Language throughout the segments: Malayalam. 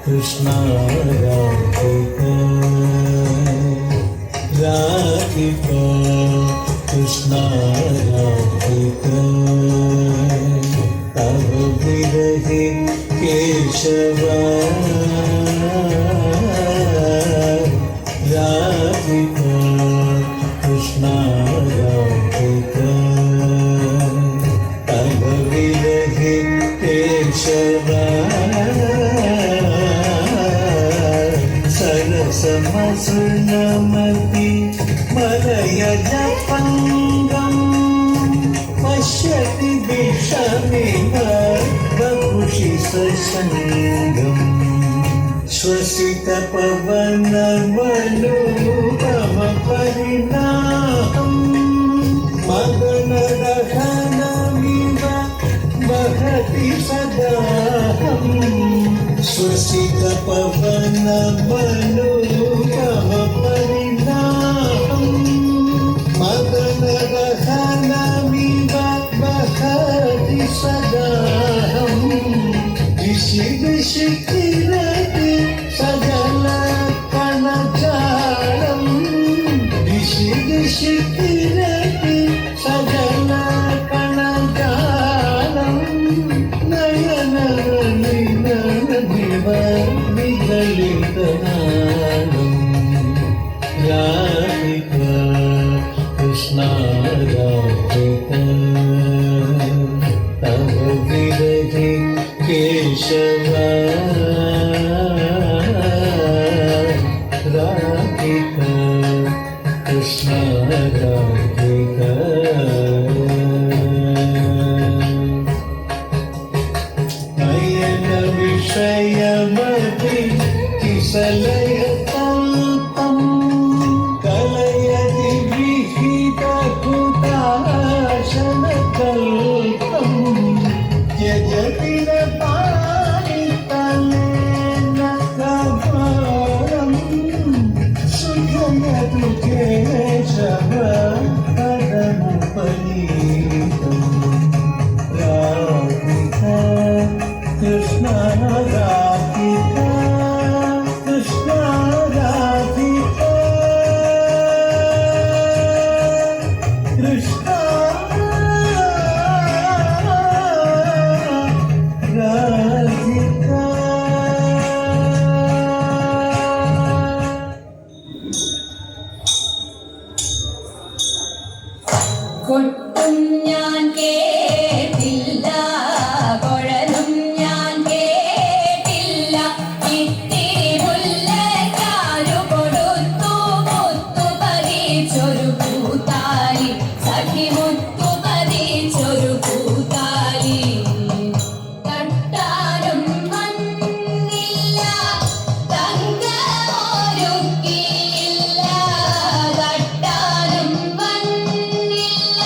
കൃഷ്ണ രാധിക രാധിക കൃഷ്ണ രാധിക തവ വിരഹേ കേശവ രാധിക കൃഷ്ണ രാധിക തവ വിരഹേ കേശവ सरसमसृणमति मलयज पङ्गं पश्यति विषमिव वपुषि ससङ्गम् श्वसितपवनमनुभवपरिणामं मदनदहनमिव वहति सदाहम् श्वसितपवनमनुभवपरिणामं मदनदहनमिव वहति सदाहम् दिशि दिशि किरति सजलकणजालं दिशि दिशि किरति सजलकणजालं विगलितनादं राधिका कृष्ण राधिका तव विरहे केशव राधिका कृष्ण राधिका विषयमपि किसलयतल्पं कलयति विहितहुताशनकल्पं त्यजति न पाणितलेन कभारं सुखयतु केशव पदमुपनीतम् राधिका कृष्ण राधिका कृष्ण राधिका कृष्ण राधिका കൊട്ടും ഞാൻ കേട്ടില്ല കൊഴലും ഞാൻ കേട്ടില്ല ഇത്തിരി മുല്ലക്കാരു കൊടുത്തു മുത്തു പതിച്ചൊരു പൂത്താലി സഖി മുത്തു പതിച്ചൊരു പൂത്താലി തട്ടാനും വന്നില്ല തങ്കമൊരുക്കിയില്ല തട്ടാനും വന്നില്ല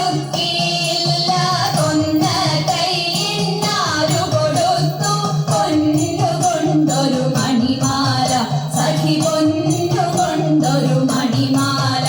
തങ്കമൊരുക്കിയില്ല കൊന്ന കൈയിന്നാരു കൊടുത്തു പൊന്നുകൊണ്ടൊരു മണിമാല സഖി പൊന്നുകൊണ്ടൊരു മണിമാല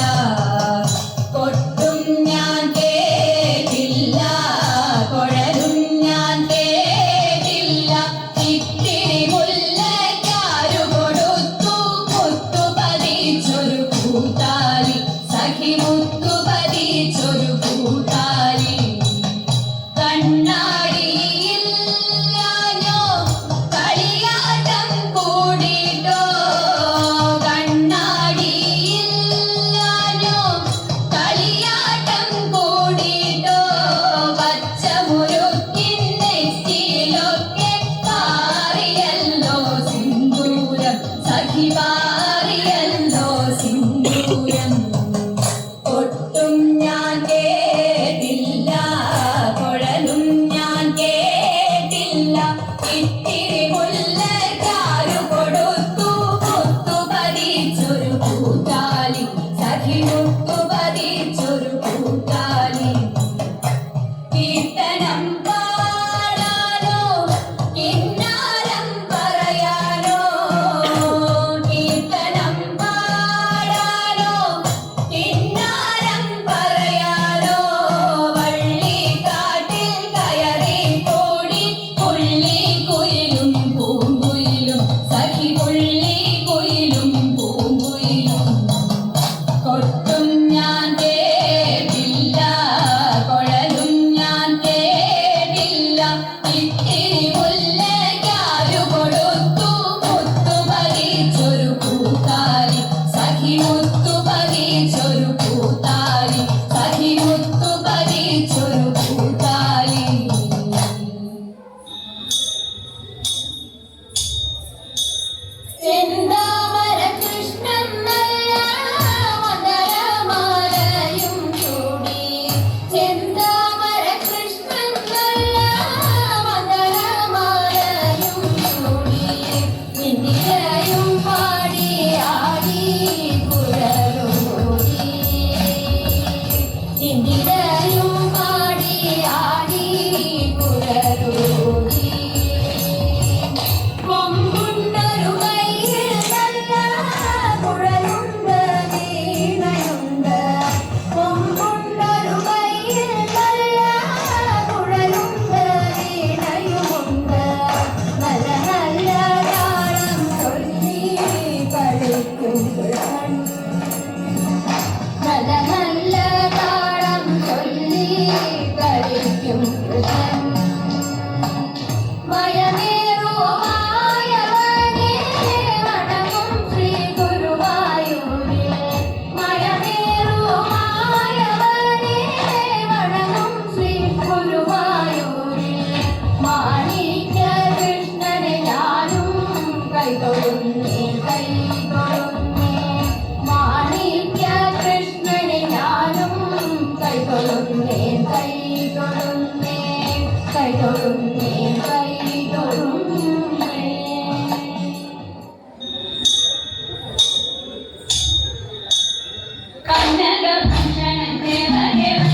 കനകഭൂഷണൻ ദേവദേവൻ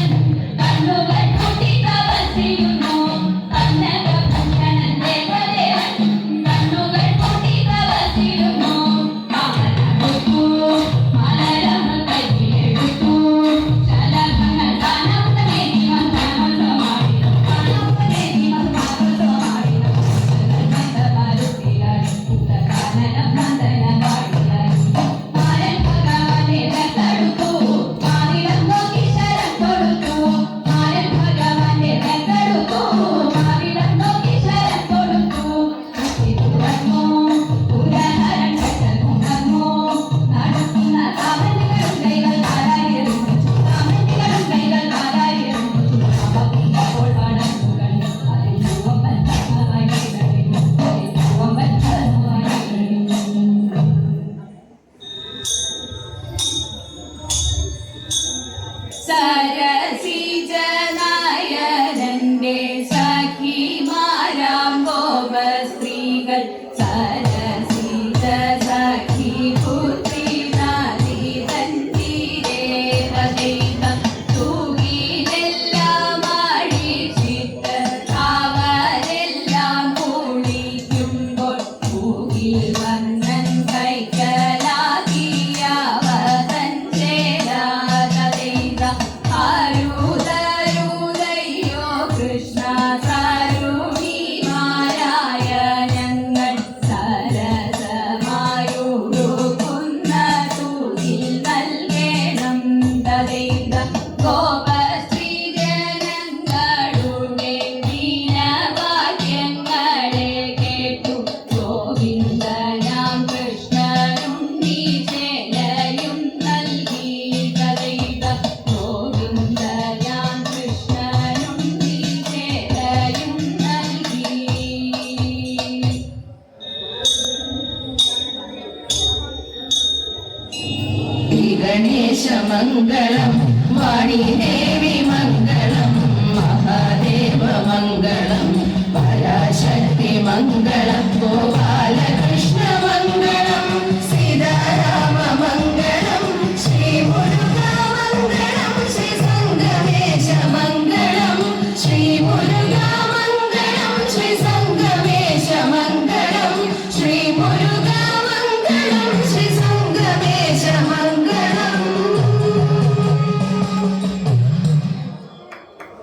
കണ്ണുകൾ പൂട്ടി തപസ്സിരുന്നു. കനകഭൂഷണൻ ദേവദേവൻ കണ്ണുകൾ പൂട്ടി തപസ്സിരുന്നു. കമലമെടുത്തു മലരമ കയ്യിലെടുത്തു. ശലഭങ്ങൾ കാനൗതമേനി മന്ദമാരുതമാടിനു. കാനൗതമേനി മന്ദമാരുതമാടിനു. മന്ദമാരുതിയായി കാനനം നന്ദനമാടിയായി. മാരൻ ഭഗവാനെ വെത്തടുത്തു. മാറിടം നോക്കി ശരം കൊടുത്തു. മാരൻ ഭഗവാനെ വെത്തടുത്തു. മാറിടം നോക്കി ശരം കൊടുത്തു. കത്തി തുറന്നു പുരഹരൻ കെട്ടൽ ഉണർന്നു. നടക്കുന്ന കാമന്തികളും കൈകൾ നാലായിരുന്നു. കാമന്തികളും കൈകൾ നാലായിരുന്നു. അവപ്പോൾ പടർന്നുകൾ അതിൽ ചുവപ്പൻ ധർമ്മമായി കഴിഞ്ഞു. ചുവപ്പൻ ധർമ്മമായി കഴിഞ്ഞു. സരസിജനായകന്റെ സഖിമാരാം ഗോപസ്ത്രീകൾ സരസിജ സഖി പുത്രിനാദീതൻ തീരേവദൈവം തൂകിലെല്ലാം ആഴിച്ചിട്ട് അവരെല്ലാം കുളിക്കുമ്പോൾ തൂകിൽ വന്നൻ കൈക്കലാകിയവതൻ ചേരാതൈത അരുതരുതയ്യോ കൃഷ്ണ തരുണിമാരായ ഞങ്ങൾ സരസമായൊഴുകുന്ന തൂകിൽ നൽകണം തദൈത ഗോപശ്രീജനങ്ങളുടെ ദീനവാക്യങ്ങളെ കേട്ടു ഗോവിന്ദനാം കൃഷ്ണനും നീ ചേലയും നൽകി തദൈത ഗോവിന്ദനാം കൃഷ്ണനും നീ ചേലയും നൽകി. ഗണേശ മംഗളം വാണിദേവി മംഗളം മഹാദേവ മംഗളം പരാശക്തി മംഗളം ഗോപാലകൃഷ്ണ